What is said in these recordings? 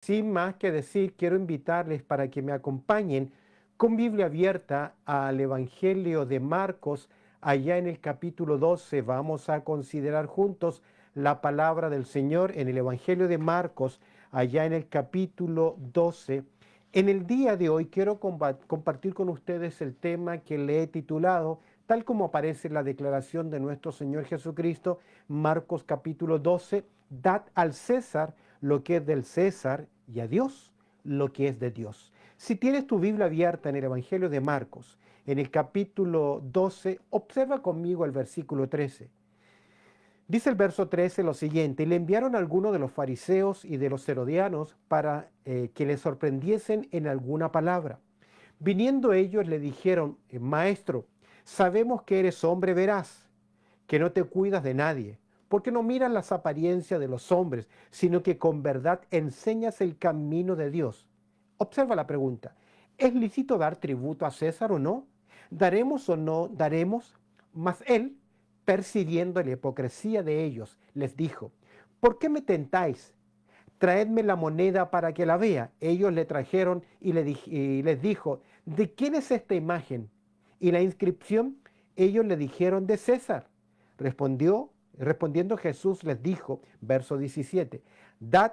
Sin más que decir, quiero invitarles para que me acompañen con Biblia abierta al Evangelio de Marcos. Allá en el capítulo 12 vamos a considerar juntos la palabra del Señor en el Evangelio de Marcos, allá en el capítulo 12. En el día de hoy quiero compartir con ustedes el tema que le he titulado, tal como aparece en la declaración de nuestro Señor Jesucristo, Marcos capítulo 12, dad al César lo que es del César y a Dios lo que es de Dios. Si tienes tu Biblia abierta en el Evangelio de Marcos, en el capítulo 12, observa conmigo el versículo 13. Dice el verso 13 lo siguiente: y le enviaron a algunos de los fariseos y de los herodianos para que le sorprendiesen en alguna palabra. Viniendo ellos le dijeron: Maestro, sabemos que eres hombre veraz, que no te cuidas de nadie, porque no miras las apariencias de los hombres, sino que con verdad enseñas el camino de Dios. Observa la pregunta: ¿es lícito dar tributo a César o no? ¿Daremos o no daremos? Mas él, percibiendo la hipocresía de ellos, les dijo: ¿por qué me tentáis? Traedme la moneda para que la vea. Ellos le trajeron y les dijo: ¿de quién es esta imagen y la inscripción? Ellos le dijeron: de César. Respondiendo Jesús les dijo, verso 17: dad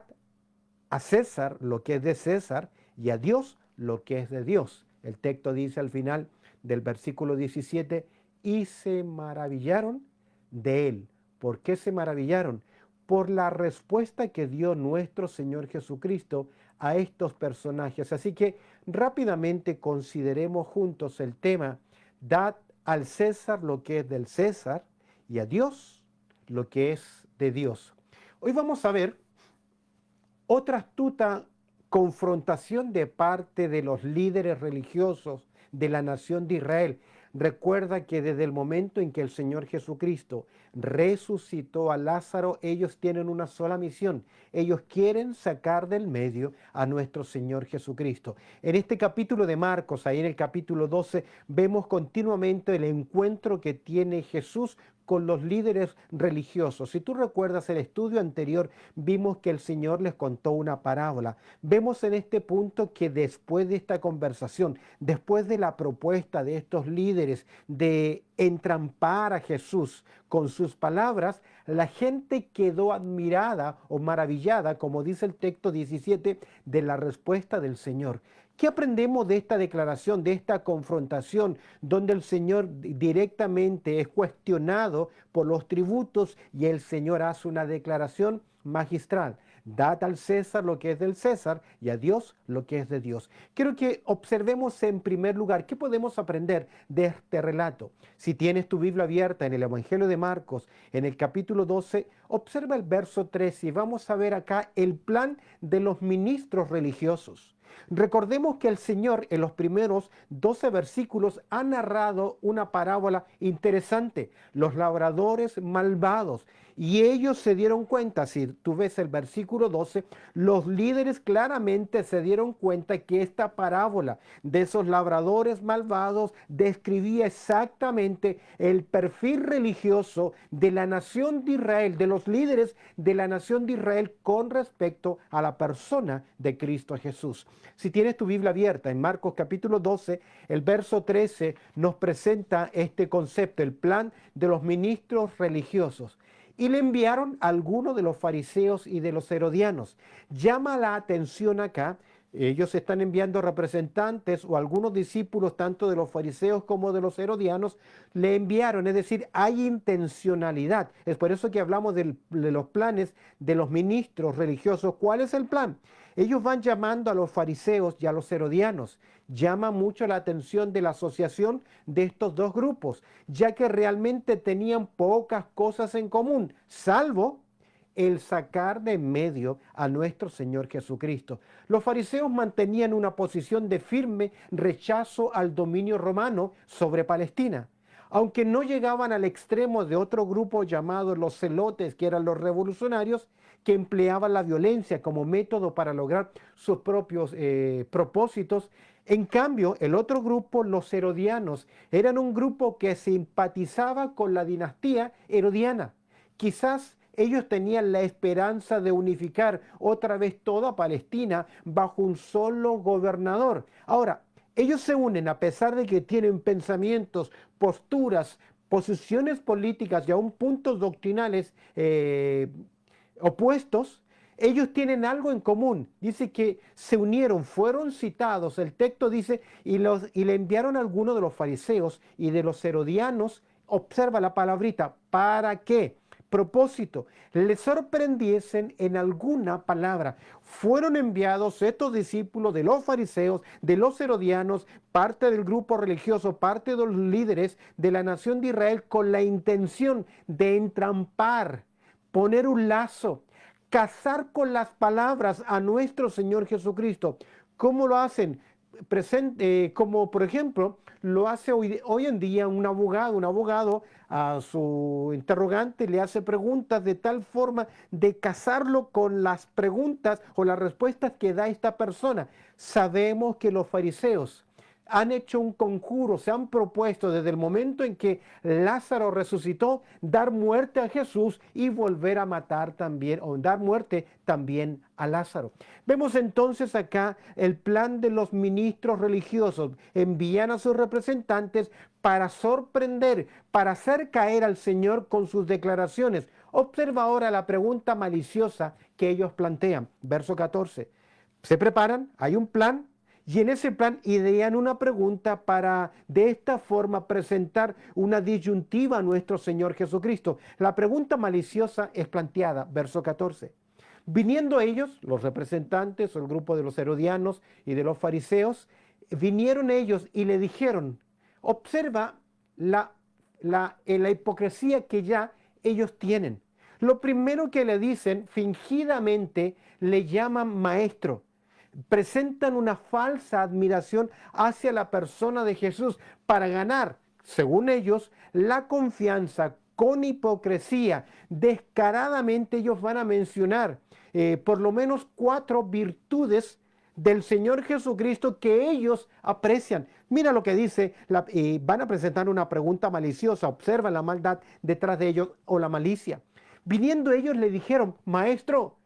a César lo que es de César y a Dios lo que es de Dios. El texto dice al final del versículo 17: y se maravillaron de él. ¿Por qué se maravillaron? Por la respuesta que dio nuestro Señor Jesucristo a estos personajes. Así que rápidamente consideremos juntos el tema: dad al César lo que es del César y a Dios lo que es de Dios. Hoy vamos a ver otra astuta confrontación de parte de los líderes religiosos de la nación de Israel. Recuerda que desde el momento en que el Señor Jesucristo resucitó a Lázaro, ellos tienen una sola misión. Ellos quieren sacar del medio a nuestro Señor Jesucristo. En este capítulo de Marcos, ahí en el capítulo 12, vemos continuamente el encuentro que tiene Jesús con los líderes religiosos. Si tú recuerdas el estudio anterior, vimos que el Señor les contó una parábola. Vemos en este punto que después de esta conversación, después de la propuesta de estos líderes de entrampar a Jesús con sus palabras, la gente quedó admirada o maravillada, como dice el texto 17, de la respuesta del Señor. ¿Qué aprendemos de esta declaración, de esta confrontación, donde el Señor directamente es cuestionado por los tributos y el Señor hace una declaración magistral? Dad al César lo que es del César y a Dios lo que es de Dios. Quiero que observemos en primer lugar qué podemos aprender de este relato. Si tienes tu Biblia abierta en el Evangelio de Marcos, en el capítulo 12, observa el verso 13 y vamos a ver acá el plan de los ministros religiosos. Recordemos que el Señor en los primeros 12 versículos ha narrado una parábola interesante: los labradores malvados. Y ellos se dieron cuenta, si tú ves el versículo 12, los líderes claramente se dieron cuenta que esta parábola de esos labradores malvados describía exactamente el perfil religioso de la nación de Israel, de los líderes de la nación de Israel con respecto a la persona de Cristo Jesús. Si tienes tu Biblia abierta en Marcos capítulo 12, el verso 13 nos presenta este concepto, el plan de los ministros religiosos. Y le enviaron a algunos de los fariseos y de los herodianos. Llama la atención acá, ellos están enviando representantes o algunos discípulos tanto de los fariseos como de los herodianos, le enviaron, es decir, hay intencionalidad. Es por eso que hablamos de los planes de los ministros religiosos. ¿Cuál es el plan? Ellos van llamando a los fariseos y a los herodianos. Llama mucho la atención de la asociación de estos dos grupos, ya que realmente tenían pocas cosas en común, salvo el sacar de en medio a nuestro Señor Jesucristo. Los fariseos mantenían una posición de firme rechazo al dominio romano sobre Palestina, aunque no llegaban al extremo de otro grupo llamado los celotes, que eran los revolucionarios, que empleaban la violencia como método para lograr sus propios propósitos. En cambio, el otro grupo, los herodianos, eran un grupo que simpatizaba con la dinastía herodiana. Quizás ellos tenían la esperanza de unificar otra vez toda Palestina bajo un solo gobernador. Ahora, ellos se unen a pesar de que tienen pensamientos, posturas, posiciones políticas y aún puntos doctrinales opuestos. Ellos tienen algo en común. Dice que se unieron, fueron citados. El texto dice, y le enviaron a algunos de los fariseos y de los herodianos. Observa la palabrita, ¿para qué? Propósito, les sorprendiesen en alguna palabra. Fueron enviados estos discípulos de los fariseos, de los herodianos, parte del grupo religioso, parte de los líderes de la nación de Israel, con la intención de entrampar, poner un lazo, casar con las palabras a nuestro Señor Jesucristo. ¿Cómo lo hacen? Como por ejemplo lo hace hoy en día un abogado a su interrogante le hace preguntas de tal forma de casarlo con las preguntas o las respuestas que da esta persona. Sabemos que los fariseos han hecho un conjuro, se han propuesto desde el momento en que Lázaro resucitó, dar muerte a Jesús y volver a matar también, o dar muerte también a Lázaro. Vemos entonces acá el plan de los ministros religiosos. Envían a sus representantes para sorprender, para hacer caer al Señor con sus declaraciones. Observa ahora la pregunta maliciosa que ellos plantean. Verso 14. Se preparan, hay un plan. Y en ese plan idean una pregunta para de esta forma presentar una disyuntiva a nuestro Señor Jesucristo. La pregunta maliciosa es planteada, verso 14. Viniendo ellos, los representantes o el grupo de los herodianos y de los fariseos, vinieron ellos y le dijeron, observa la hipocresía que ya ellos tienen. Lo primero que le dicen, fingidamente, le llaman maestro. Presentan una falsa admiración hacia la persona de Jesús para ganar, según ellos, la confianza. Con hipocresía, descaradamente ellos van a mencionar por lo menos 4 virtudes del Señor Jesucristo que ellos aprecian. Mira lo que dice, van a presentar una pregunta maliciosa, observa la maldad detrás de ellos o la malicia. Viniendo ellos le dijeron, maestro,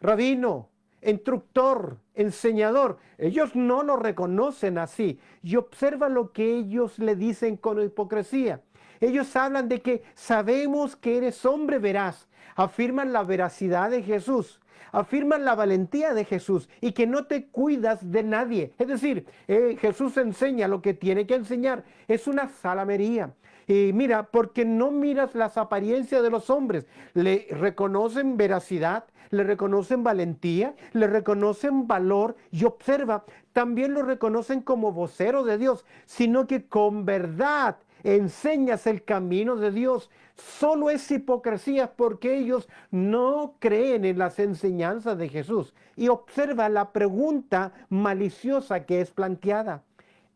rabino, instructor, enseñador. Ellos no lo reconocen así. Y observa lo que ellos le dicen con hipocresía. Ellos hablan de que sabemos que eres hombre veraz. Afirman la veracidad de Jesús. Afirman la valentía de Jesús y que no te cuidas de nadie. Es decir, Jesús enseña lo que tiene que enseñar. Es una salamería. Y mira, porque no miras las apariencias de los hombres. Le reconocen veracidad, le reconocen valentía, le reconocen valor y observa, también lo reconocen como vocero de Dios, sino que con verdad enseñas el camino de Dios. Solo es hipocresía porque ellos no creen en las enseñanzas de Jesús. Y observa la pregunta maliciosa que es planteada.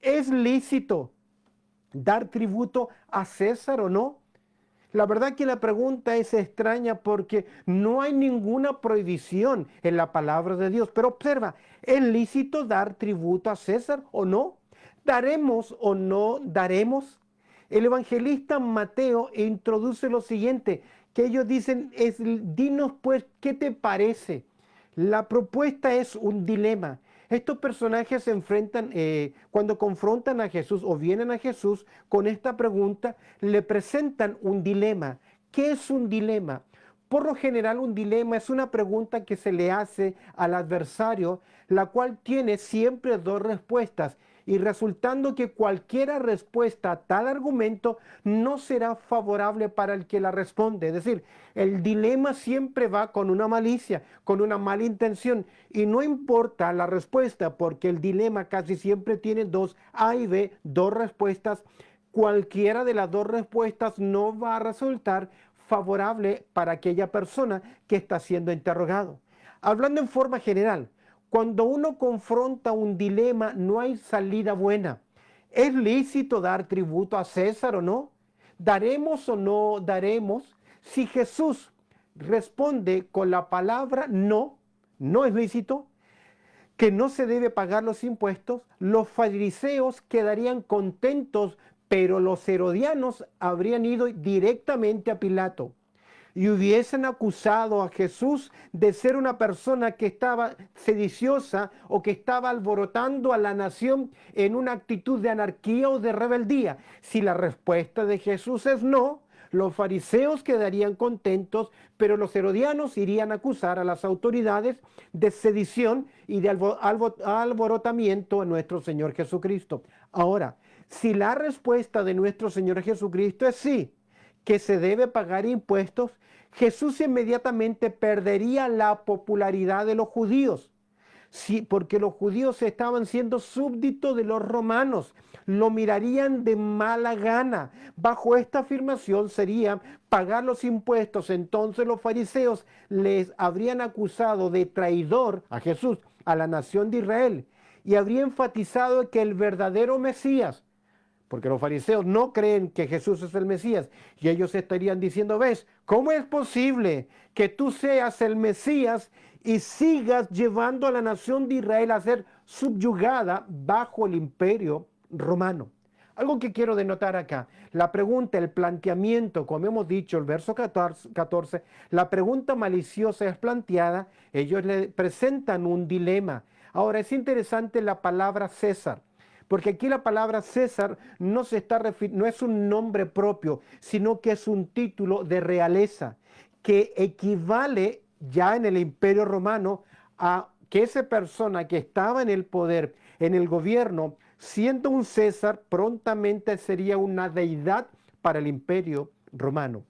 ¿Es lícito dar tributo a César o no? La verdad que la pregunta es extraña porque no hay ninguna prohibición en la palabra de Dios. Pero observa, ¿es lícito dar tributo a César o no? ¿Daremos o no daremos? El evangelista Mateo introduce lo siguiente, que ellos dicen, dinos pues, ¿qué te parece? La propuesta es un dilema. Estos personajes se enfrentan, cuando confrontan a Jesús o vienen a Jesús con esta pregunta, le presentan un dilema. ¿Qué es un dilema? Por lo general, un dilema es una pregunta que se le hace al adversario, la cual tiene siempre 2 respuestas. Y resultando que cualquier respuesta a tal argumento no será favorable para el que la responde. Es decir, el dilema siempre va con una malicia, con una mala intención. Y no importa la respuesta, porque el dilema casi siempre tiene 2 A y B, 2 respuestas. Cualquiera de las 2 respuestas no va a resultar favorable para aquella persona que está siendo interrogado. Hablando en forma general, cuando uno confronta un dilema, no hay salida buena. ¿Es lícito dar tributo a César o no? ¿Daremos o no daremos? Si Jesús responde con la palabra no, no es lícito, que no se debe pagar los impuestos, los fariseos quedarían contentos, pero los herodianos habrían ido directamente a Pilato. y hubiesen acusado a Jesús de ser una persona que estaba sediciosa o que estaba alborotando a la nación en una actitud de anarquía o de rebeldía. Si la respuesta de Jesús es no, los fariseos quedarían contentos, pero los herodianos irían a acusar a las autoridades de sedición y de alborotamiento a nuestro Señor Jesucristo. Ahora, si la respuesta de nuestro Señor Jesucristo es sí, que se debe pagar impuestos, Jesús inmediatamente perdería la popularidad de los judíos. Sí, porque los judíos estaban siendo súbditos de los romanos, lo mirarían de mala gana. Bajo esta afirmación sería pagar los impuestos. Entonces los fariseos les habrían acusado de traidor a Jesús, a la nación de Israel, y habría enfatizado que el verdadero Mesías, porque los fariseos no creen que Jesús es el Mesías, y ellos estarían diciendo, ¿ves? ¿Cómo es posible que tú seas el Mesías y sigas llevando a la nación de Israel a ser subyugada bajo el imperio romano? Algo que quiero denotar acá, la pregunta, el planteamiento, como hemos dicho, el verso 14, la pregunta maliciosa es planteada, ellos le presentan un dilema. Ahora, es interesante la palabra César, porque aquí la palabra César no es un nombre propio, sino que es un título de realeza, que equivale ya en el Imperio Romano a que esa persona que estaba en el poder, en el gobierno, siendo un César, prontamente sería una deidad para el Imperio Romano.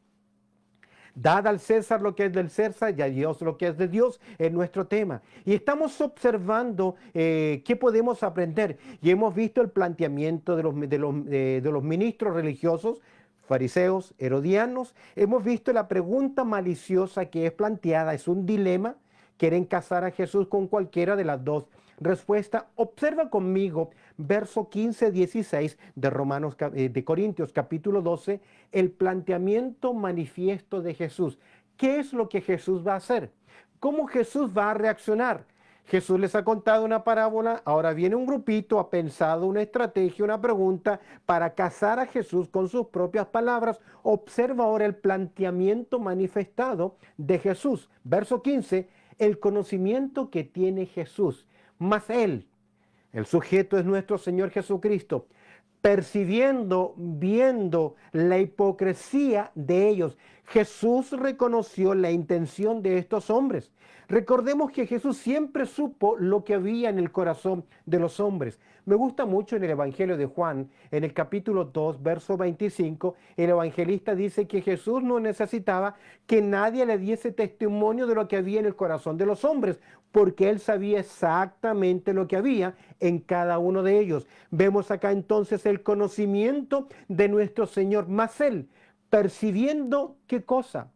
Dad al César lo que es del César y a Dios lo que es de Dios, es nuestro tema. Y estamos observando qué podemos aprender. Y hemos visto el planteamiento de los ministros religiosos, fariseos, herodianos. Hemos visto la pregunta maliciosa que es planteada, es un dilema. Quieren casar a Jesús con cualquiera de las dos respuestas. Observa conmigo verso 15-16 de Corintios capítulo 12, el planteamiento manifiesto de Jesús. ¿Qué es lo que Jesús va a hacer? ¿Cómo Jesús va a reaccionar? Jesús les ha contado una parábola, ahora viene un grupito, ha pensado una estrategia, una pregunta para casar a Jesús con sus propias palabras. Observa ahora el planteamiento manifestado de Jesús. Verso 15, el conocimiento que tiene Jesús, más él, el sujeto es nuestro Señor Jesucristo, percibiendo, viendo la hipocresía de ellos. Jesús reconoció la intención de estos hombres. Recordemos que Jesús siempre supo lo que había en el corazón de los hombres. Me gusta mucho en el Evangelio de Juan, en el capítulo 2, verso 25, el evangelista dice que Jesús no necesitaba que nadie le diese testimonio de lo que había en el corazón de los hombres, porque él sabía exactamente lo que había en cada uno de ellos. Vemos acá entonces el conocimiento de nuestro Señor, más él, percibiendo ¿qué cosa?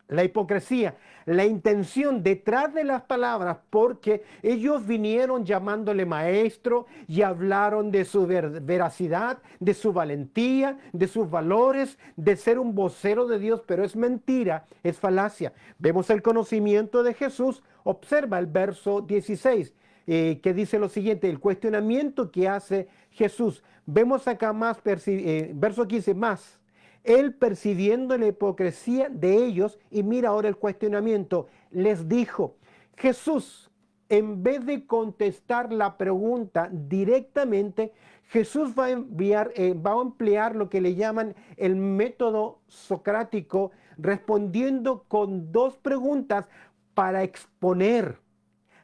La hipocresía, la intención detrás de las palabras, porque ellos vinieron llamándole maestro y hablaron de su veracidad, de su valentía, de sus valores, de ser un vocero de Dios, pero es mentira, es falacia. Vemos el conocimiento de Jesús, observa el verso 16, que dice lo siguiente, el cuestionamiento que hace Jesús. Vemos acá más, verso 15 más. Él percibiendo la hipocresía de ellos, y mira ahora el cuestionamiento, les dijo, Jesús, en vez de contestar la pregunta directamente, Jesús va a emplear lo que le llaman el método socrático, respondiendo con dos preguntas para exponer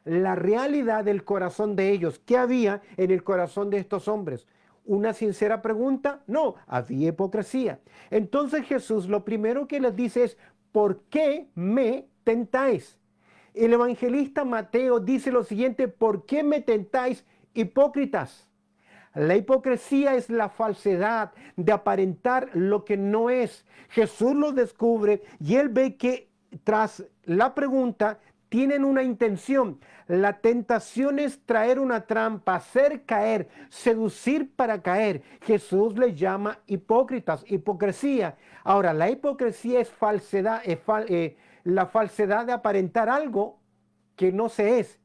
la realidad del corazón de ellos. ¿Qué había en el corazón de estos hombres? ¿Una sincera pregunta? No, había hipocresía. Entonces Jesús lo primero que les dice es, ¿por qué me tentáis? El evangelista Mateo dice lo siguiente, ¿por qué me tentáis, hipócritas? La hipocresía es la falsedad de aparentar lo que no es. Jesús lo descubre y él ve que tras la pregunta tienen una intención. La tentación es traer una trampa, hacer caer, seducir para caer. Jesús le llama hipócritas, hipocresía. Ahora, la hipocresía es falsedad, la falsedad de aparentar algo que no se es.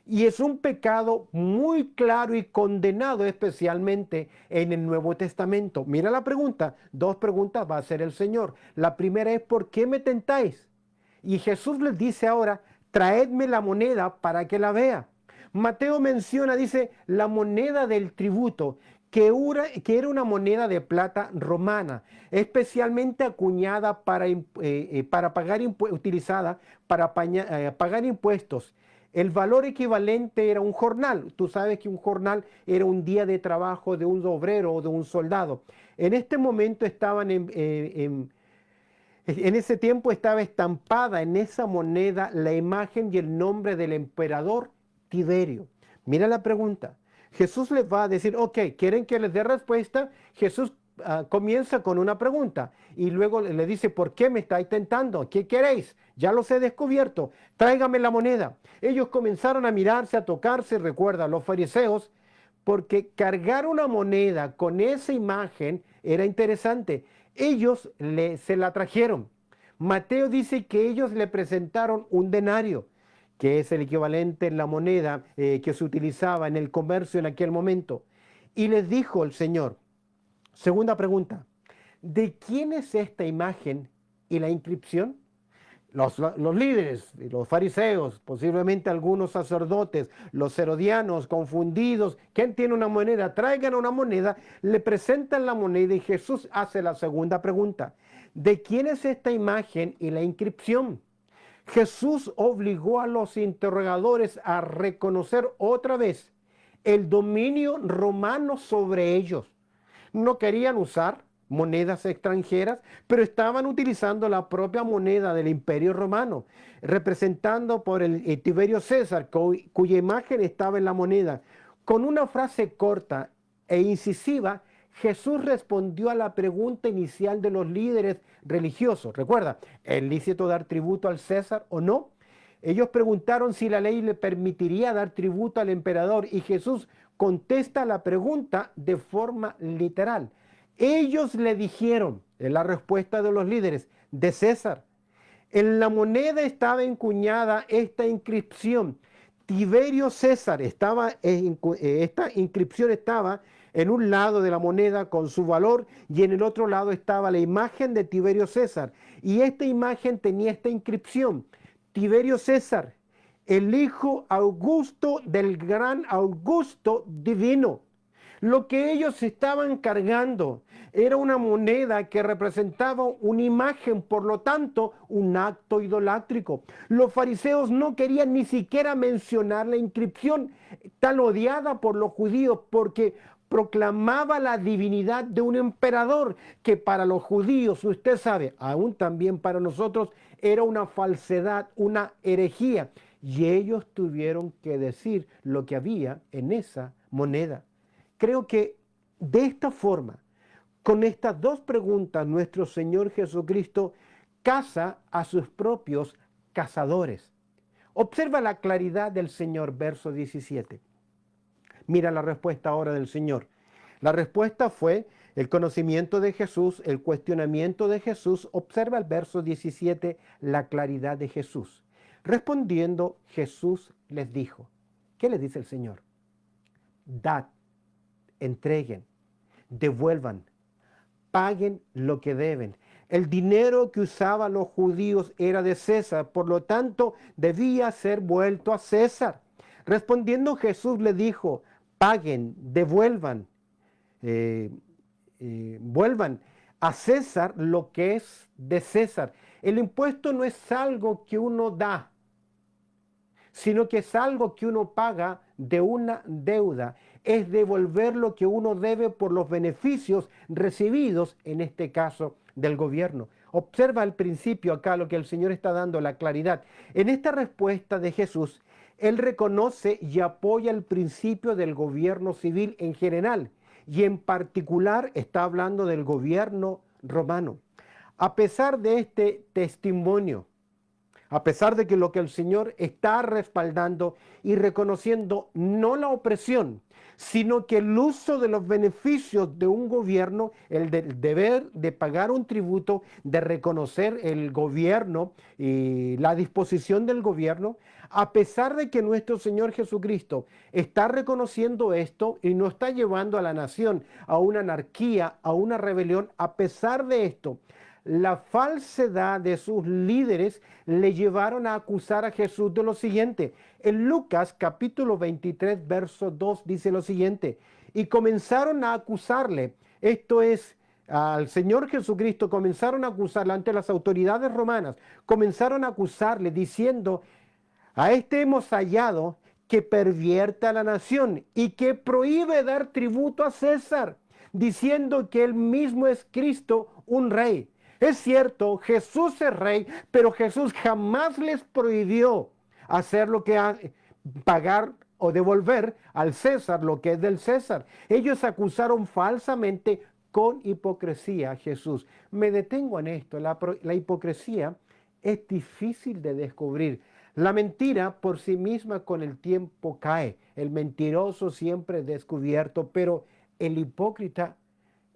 Y es un pecado muy claro y condenado especialmente en el Nuevo Testamento. Mira la pregunta, dos preguntas va a hacer el Señor. La primera es, ¿por qué me tentáis? Y Jesús les dice ahora, traedme la moneda para que la vea. Mateo menciona, dice, la moneda del tributo, que era una moneda de plata romana, especialmente acuñada para pagar utilizada para pagar impuestos. El valor equivalente era un jornal. Tú sabes que un jornal era un día de trabajo de un obrero o de un soldado. En este momento en ese tiempo estaba estampada en esa moneda la imagen y el nombre del emperador Tiberio. Mira la pregunta. Jesús les va a decir, ok, ¿quieren que les dé respuesta? Jesús comienza con una pregunta y luego le dice, ¿por qué me estáis tentando? ¿Qué queréis? Ya los he descubierto. Tráigame la moneda. Ellos comenzaron a mirarse, a tocarse, recuerda, los fariseos, porque cargar una moneda con esa imagen era interesante. Ellos se la trajeron. Mateo dice que ellos le presentaron un denario, que es el equivalente en la moneda que se utilizaba en el comercio en aquel momento. Y les dijo el Señor, segunda pregunta, ¿de quién es esta imagen y la inscripción? Los líderes, los fariseos, posiblemente algunos sacerdotes, los herodianos confundidos, ¿quién tiene una moneda? Traigan una moneda, le presentan la moneda y Jesús hace la segunda pregunta. ¿De quién es esta imagen y la inscripción? Jesús obligó a los interrogadores a reconocer otra vez el dominio romano sobre ellos. No querían usar monedas extranjeras, pero estaban utilizando la propia moneda del Imperio Romano, representando por el Tiberio César, cuya imagen estaba en la moneda. Con una frase corta e incisiva, Jesús respondió a la pregunta inicial de los líderes religiosos. Recuerda, ¿es lícito dar tributo al César o no? Ellos preguntaron si la ley le permitiría dar tributo al emperador y Jesús contesta la pregunta de forma literal. Ellos le dijeron, en la respuesta de los líderes, de César. En la moneda estaba encuñada esta inscripción. Tiberio César esta inscripción estaba en un lado de la moneda con su valor y en el otro lado estaba la imagen de Tiberio César. Y esta imagen tenía esta inscripción. Tiberio César, el hijo Augusto del gran Augusto divino. Lo que ellos estaban cargando era una moneda que representaba una imagen, por lo tanto, un acto idolátrico. Los fariseos no querían ni siquiera mencionar la inscripción tan odiada por los judíos porque proclamaba la divinidad de un emperador que para los judíos, usted sabe, aún también para nosotros, era una falsedad, una herejía. Y ellos tuvieron que decir lo que había en esa moneda. Creo que de esta forma, con estas dos preguntas, nuestro Señor Jesucristo caza a sus propios cazadores. Observa la claridad del Señor, verso 17. Mira la respuesta ahora del Señor. La respuesta fue el conocimiento de Jesús, el cuestionamiento de Jesús. Observa el verso 17, la claridad de Jesús. Respondiendo, Jesús les dijo. ¿Qué les dice el Señor? Dad, entreguen, devuelvan, paguen lo que deben. El dinero que usaban los judíos era de César, por lo tanto debía ser vuelto a César. Respondiendo Jesús le dijo, paguen, devuelvan, vuelvan a César lo que es de César. El impuesto no es algo que uno da, sino que es algo que uno paga de una deuda. Es devolver lo que uno debe por los beneficios recibidos, en este caso, del gobierno. Observa al principio acá lo que el Señor está dando, la claridad. En esta respuesta de Jesús, Él reconoce y apoya el principio del gobierno civil en general, y en particular está hablando del gobierno romano. A pesar de este testimonio, a pesar de que lo que el Señor está respaldando y reconociendo no la opresión, sino que el uso de los beneficios de un gobierno, el deber de pagar un tributo, de reconocer el gobierno y la disposición del gobierno, a pesar de que nuestro Señor Jesucristo está reconociendo esto y no está llevando a la nación a una anarquía, a una rebelión, a pesar de esto, la falsedad de sus líderes le llevaron a acusar a Jesús de lo siguiente. En Lucas capítulo 23, verso 2 dice lo siguiente: y comenzaron a acusarle, esto es, al Señor Jesucristo, comenzaron a acusarle ante las autoridades romanas, comenzaron a acusarle diciendo: a este hemos hallado que pervierte a la nación y que prohíbe dar tributo a César, diciendo que él mismo es Cristo, un rey. Es cierto, Jesús es rey, pero Jesús jamás les prohibió hacer lo que pagar o devolver al César lo que es del César. Ellos acusaron falsamente con hipocresía a Jesús. Me detengo en esto. La hipocresía es difícil de descubrir. La mentira por sí misma con el tiempo cae. El mentiroso siempre es descubierto, pero el hipócrita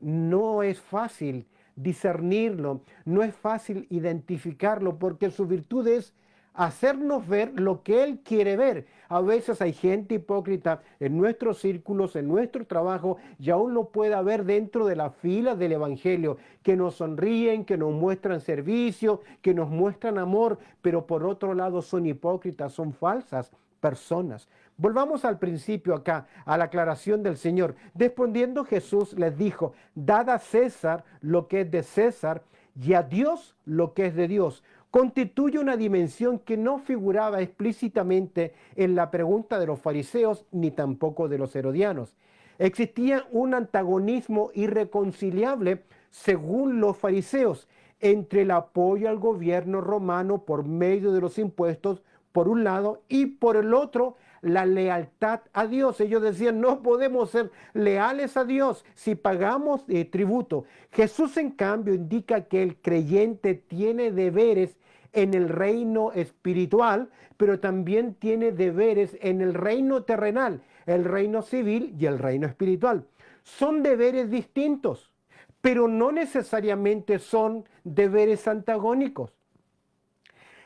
no es fácil discernirlo, no es fácil identificarlo, porque su virtud es hacernos ver lo que él quiere ver. A veces hay gente hipócrita en nuestros círculos, en nuestro trabajo, y aún lo puede haber dentro de la fila del evangelio, que nos sonríen, que nos muestran servicio, que nos muestran amor, pero por otro lado son hipócritas, son falsas personas. Volvamos al principio acá, a la aclaración del Señor. Respondiendo Jesús les dijo: dad a César lo que es de César y a Dios lo que es de Dios. Constituye una dimensión que no figuraba explícitamente en la pregunta de los fariseos ni tampoco de los herodianos. Existía un antagonismo irreconciliable, según los fariseos, entre el apoyo al gobierno romano por medio de los impuestos, por un lado, y por el otro, la lealtad a Dios. Ellos decían: no podemos ser leales a Dios si pagamos tributo. Jesús, en cambio, indica que el creyente tiene deberes en el reino espiritual, pero también tiene deberes en el reino terrenal, el reino civil y el reino espiritual. Son deberes distintos, pero no necesariamente son deberes antagónicos.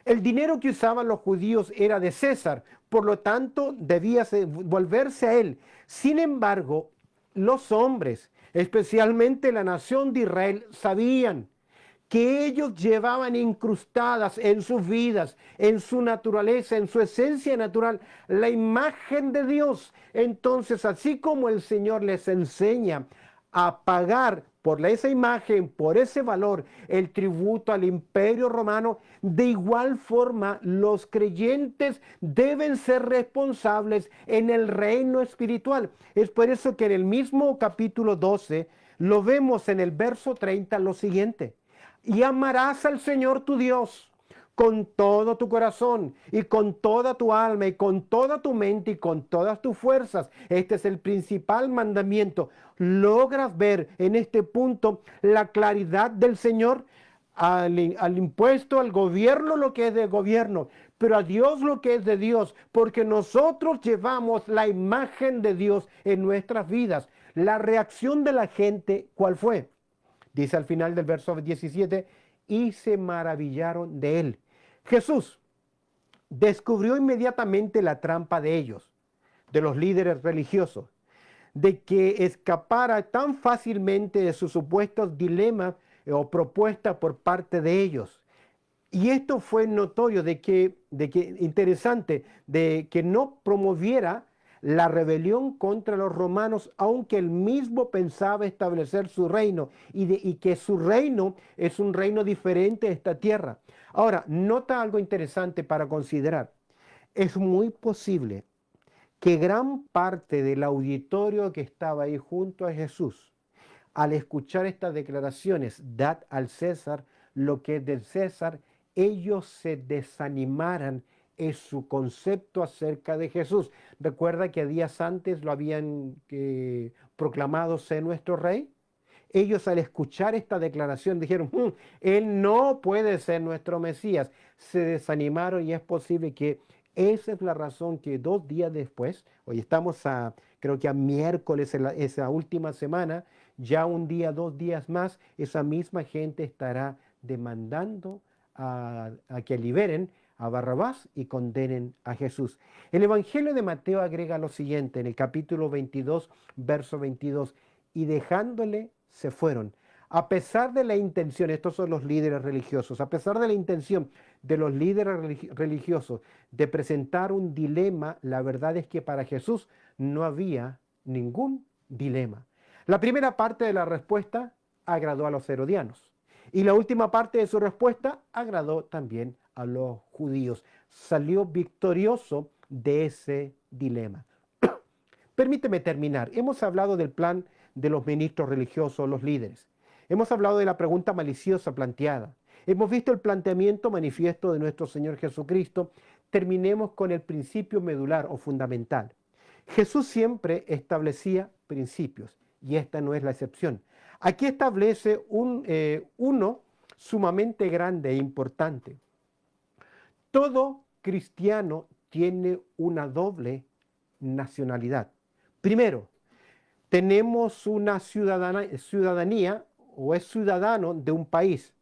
El dinero que usaban los judíos era de César, por lo tanto debía volverse a él. Sin embargo, los hombres, especialmente la nación de Israel, sabían que ellos llevaban incrustadas en sus vidas, en su naturaleza, en su esencia natural, la imagen de Dios. Entonces, así como el Señor les enseña a pagar por esa imagen, por ese valor, el tributo al imperio romano, de igual forma los creyentes deben ser responsables en el reino espiritual. Es por eso que en el mismo capítulo 12 lo vemos en el verso 30 lo siguiente: y amarás al Señor tu Dios con todo tu corazón y con toda tu alma y con toda tu mente y con todas tus fuerzas. Este es el principal mandamiento. ¿Logras ver en este punto la claridad del Señor? Al impuesto, al gobierno lo que es de gobierno, pero a Dios lo que es de Dios, porque nosotros llevamos la imagen de Dios en nuestras vidas. La reacción de la gente, ¿cuál fue? Dice al final del verso 17: y se maravillaron de él. Jesús descubrió inmediatamente la trampa de ellos, de los líderes religiosos, de que escapara tan fácilmente de sus supuestos dilemas o propuestas por parte de ellos. Y esto fue notorio interesante, de que no promoviera la rebelión contra los romanos, aunque él mismo pensaba establecer su reino y que su reino es un reino diferente a esta tierra. Ahora, nota algo interesante para considerar. Es muy posible que gran parte del auditorio que estaba ahí junto a Jesús, al escuchar estas declaraciones: dad al César lo que es del César, ellos se desanimaran en su concepto acerca de Jesús. Recuerda que días antes lo habían proclamado ser nuestro rey. Ellos, al escuchar esta declaración, dijeron: él no puede ser nuestro Mesías. Se desanimaron y es posible que Esa es la razón que 2 días después, hoy estamos creo que a miércoles, esa última semana, ya un día, 2 días más, esa misma gente estará demandando a que liberen a Barrabás y condenen a Jesús. El Evangelio de Mateo agrega lo siguiente en el capítulo 22, verso 22, y dejándole se fueron. A pesar de la intención, estos son los líderes religiosos, a pesar de la intención de los líderes religiosos de presentar un dilema, la verdad es que para Jesús no había ningún dilema. La primera parte de la respuesta agradó a los herodianos y la última parte de su respuesta agradó también a los judíos. Salió victorioso de ese dilema. Permíteme terminar. Hemos hablado del plan de los ministros religiosos, los líderes. Hemos hablado de la pregunta maliciosa planteada. Hemos visto el planteamiento manifiesto de nuestro Señor Jesucristo. Terminemos con el principio medular o fundamental. Jesús siempre establecía principios y esta no es la excepción. Aquí establece uno sumamente grande e importante. Todo cristiano tiene una doble nacionalidad. Primero, tenemos una ciudadanía o es ciudadano de un país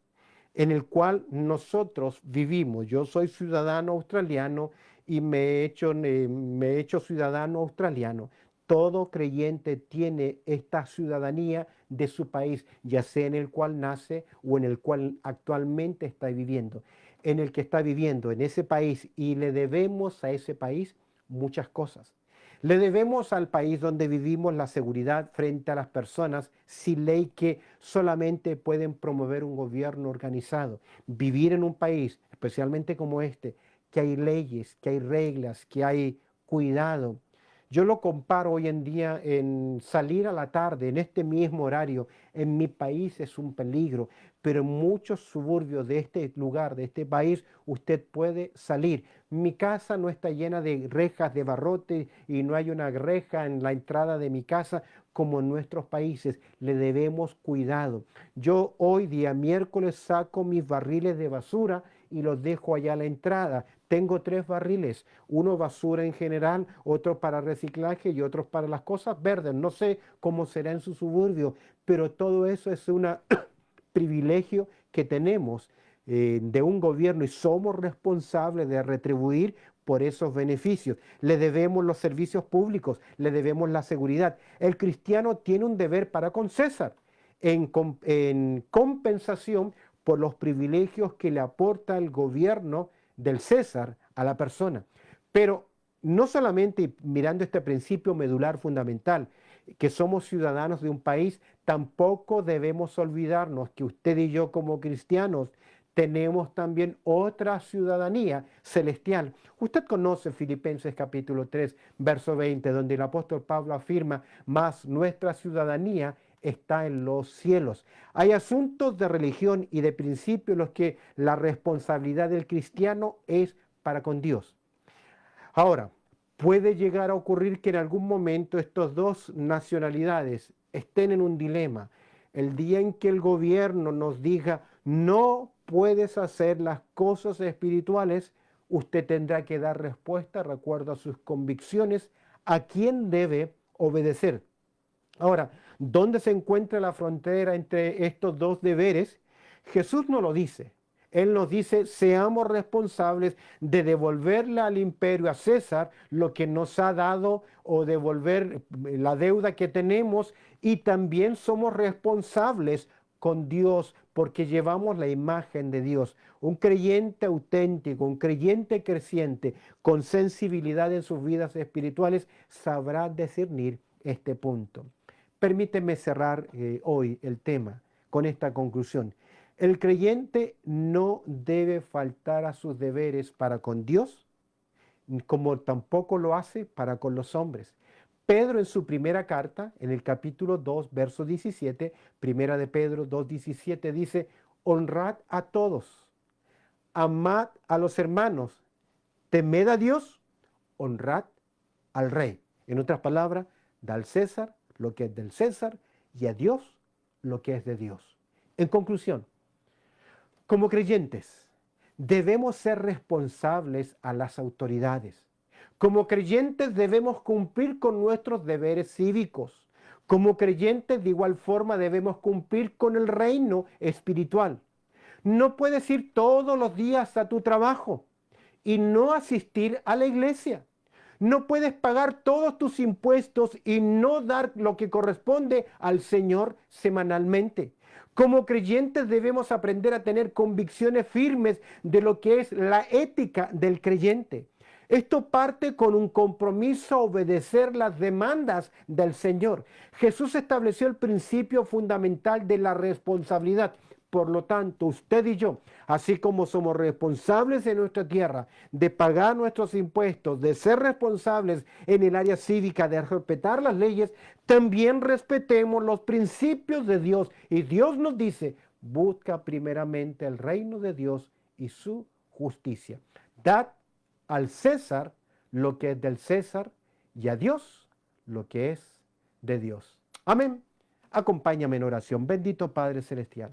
en el cual nosotros vivimos. Yo soy ciudadano australiano y me he hecho ciudadano australiano. Todo creyente tiene esta ciudadanía de su país, ya sea en el cual nace o en el cual actualmente está viviendo. En el que está viviendo en ese país y le debemos a ese país muchas cosas. Le debemos al país donde vivimos la seguridad frente a las personas sin ley que solamente pueden promover un gobierno organizado. Vivir en un país, especialmente como este, que hay leyes, que hay reglas, que hay cuidado. Yo lo comparo hoy en día en salir a la tarde, en este mismo horario, en mi país es un peligro, pero en muchos suburbios de este lugar, de este país, usted puede salir. Mi casa no está llena de rejas de barrote y no hay una reja en la entrada de mi casa como en nuestros países. Le debemos cuidado. Yo hoy, día miércoles, saco mis barriles de basura y los dejo allá a la entrada. Tengo 3 barriles, uno basura en general, otro para reciclaje y otros para las cosas verdes. No sé cómo será en su suburbio, pero todo eso es un privilegio que tenemos de un gobierno y somos responsables de retribuir por esos beneficios. Le debemos los servicios públicos, le debemos la seguridad. El cristiano tiene un deber para con César en compensación por los privilegios que le aporta el gobierno del César a la persona. Pero no solamente mirando este principio medular fundamental, que somos ciudadanos de un país, tampoco debemos olvidarnos que usted y yo como cristianos tenemos también otra ciudadanía celestial. Usted conoce Filipenses capítulo 3, verso 20, donde el apóstol Pablo afirma, mas nuestra ciudadanía está en los cielos. Hay asuntos de religión y de principio en los que la responsabilidad del cristiano es para con Dios. Ahora, puede llegar a ocurrir que en algún momento estas dos nacionalidades estén en un dilema. El día en que el gobierno nos diga, no puedes hacer las cosas espirituales, usted tendrá que dar respuesta, de acuerdo a sus convicciones, a quién debe obedecer. Ahora, ¿dónde se encuentra la frontera entre estos dos deberes? Jesús no lo dice. Él nos dice, seamos responsables de devolverle al imperio, a César, lo que nos ha dado o devolver la deuda que tenemos y también somos responsables con Dios porque llevamos la imagen de Dios. Un creyente auténtico, un creyente creciente, con sensibilidad en sus vidas espirituales, sabrá discernir este punto. Permíteme cerrar hoy el tema con esta conclusión. El creyente no debe faltar a sus deberes para con Dios, como tampoco lo hace para con los hombres. Pedro en su primera carta, en el capítulo 2, verso 17, primera de Pedro 2:17, dice, honrad a todos, amad a los hermanos, temed a Dios, honrad al rey. En otras palabras, da al César lo que es del César y a Dios lo que es de Dios. En conclusión, como creyentes, debemos ser responsables a las autoridades. Como creyentes debemos cumplir con nuestros deberes cívicos. Como creyentes de igual forma debemos cumplir con el reino espiritual. No puedes ir todos los días a tu trabajo y no asistir a la iglesia. No puedes pagar todos tus impuestos y no dar lo que corresponde al Señor semanalmente. Como creyentes debemos aprender a tener convicciones firmes de lo que es la ética del creyente. Esto parte con un compromiso a obedecer las demandas del Señor. Jesús estableció el principio fundamental de la responsabilidad. Por lo tanto, usted y yo, así como somos responsables en nuestra tierra de pagar nuestros impuestos, de ser responsables en el área cívica, de respetar las leyes, también respetemos los principios de Dios. Y Dios nos dice, busca primeramente el reino de Dios y su justicia. Dad al César lo que es del César y a Dios lo que es de Dios. Amén. Acompáñame en oración. Bendito Padre Celestial.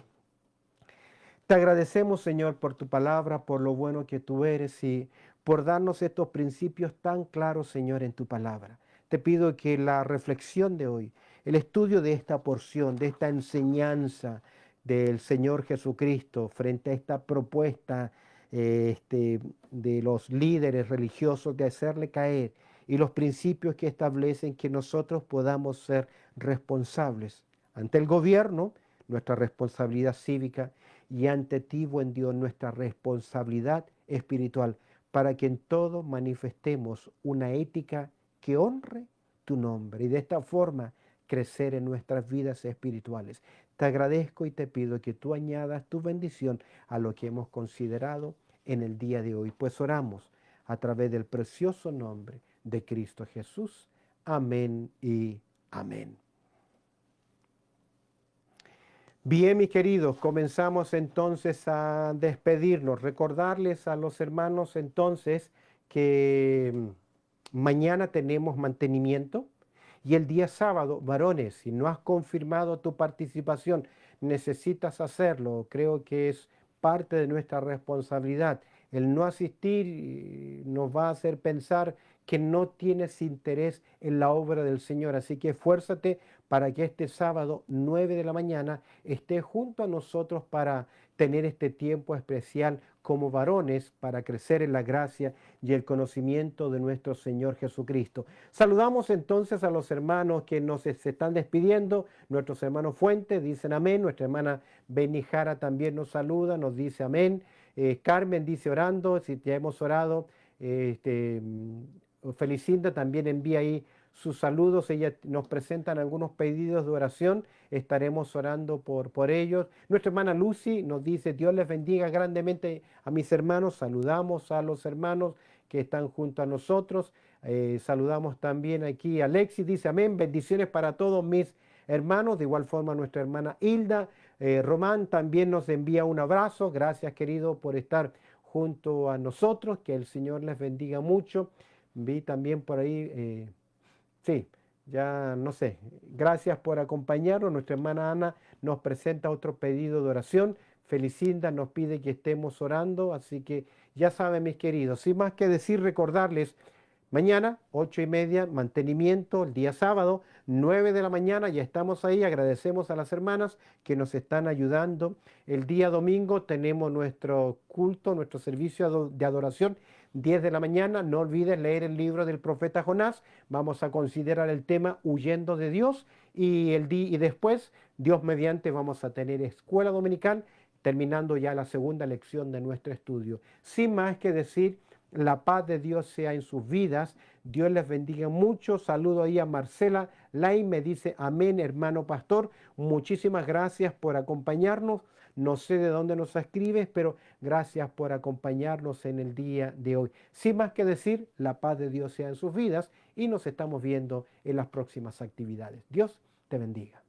Te agradecemos, Señor, por tu palabra, por lo bueno que tú eres y por darnos estos principios tan claros, Señor, en tu palabra. Te pido que la reflexión de hoy, el estudio de esta porción, de esta enseñanza del Señor Jesucristo frente a esta propuesta de los líderes religiosos de hacerle caer y los principios que establecen que nosotros podamos ser responsables ante el gobierno, nuestra responsabilidad cívica, y ante ti, buen Dios, nuestra responsabilidad espiritual, para que en todo manifestemos una ética que honre tu nombre y de esta forma crecer en nuestras vidas espirituales. Te agradezco y te pido que tú añadas tu bendición a lo que hemos considerado en el día de hoy, pues oramos a través del precioso nombre de Cristo Jesús. Amén y amén. Bien, mis queridos, comenzamos entonces a despedirnos. Recordarles a los hermanos entonces que mañana tenemos mantenimiento y el día sábado, varones, si no has confirmado tu participación, necesitas hacerlo. Creo que es parte de nuestra responsabilidad. El no asistir nos va a hacer pensar que no tienes interés en la obra del Señor. Así que esfuérzate para que este sábado, 9 de la mañana, estés junto a nosotros para tener este tiempo especial como varones para crecer en la gracia y el conocimiento de nuestro Señor Jesucristo. Saludamos entonces a los hermanos que nos se están despidiendo. Nuestros hermanos Fuentes dicen amén. Nuestra hermana Benijara también nos saluda, nos dice amén. Carmen dice orando, si ya hemos orado. Felicinda también envía ahí sus saludos. Ella nos presentan algunos pedidos de oración. Estaremos orando por ellos. Nuestra hermana Lucy nos dice, Dios les bendiga grandemente a mis hermanos. Saludamos a los hermanos que están junto a nosotros. Saludamos también aquí a Alexis, dice amén. Bendiciones para todos mis hermanos. De igual forma nuestra hermana Hilda. Román también nos envía un abrazo. Gracias, querido, por estar junto a nosotros. Que el Señor les bendiga mucho. Vi también por ahí, sí, ya no sé, gracias por acompañarnos. Nuestra hermana Ana nos presenta otro pedido de oración. Felicinda nos pide que estemos orando, así que ya saben, mis queridos, sin más que decir, recordarles, mañana, 8:30, mantenimiento, el día sábado, 9 de la mañana, ya estamos ahí. Agradecemos a las hermanas que nos están ayudando. El día domingo tenemos nuestro culto, nuestro servicio de adoración, 10 de la mañana. No olvides leer el libro del profeta Jonás. Vamos a considerar el tema huyendo de Dios y después, Dios mediante, vamos a tener escuela dominical, terminando ya la segunda lección de nuestro estudio. Sin más que decir, la paz de Dios sea en sus vidas. Dios les bendiga mucho. Saludo ahí a Marcela Lai, me dice amén, hermano pastor. Muchísimas gracias por acompañarnos. No sé de dónde nos escribes, pero gracias por acompañarnos en el día de hoy. Sin más que decir, la paz de Dios sea en sus vidas y nos estamos viendo en las próximas actividades. Dios te bendiga.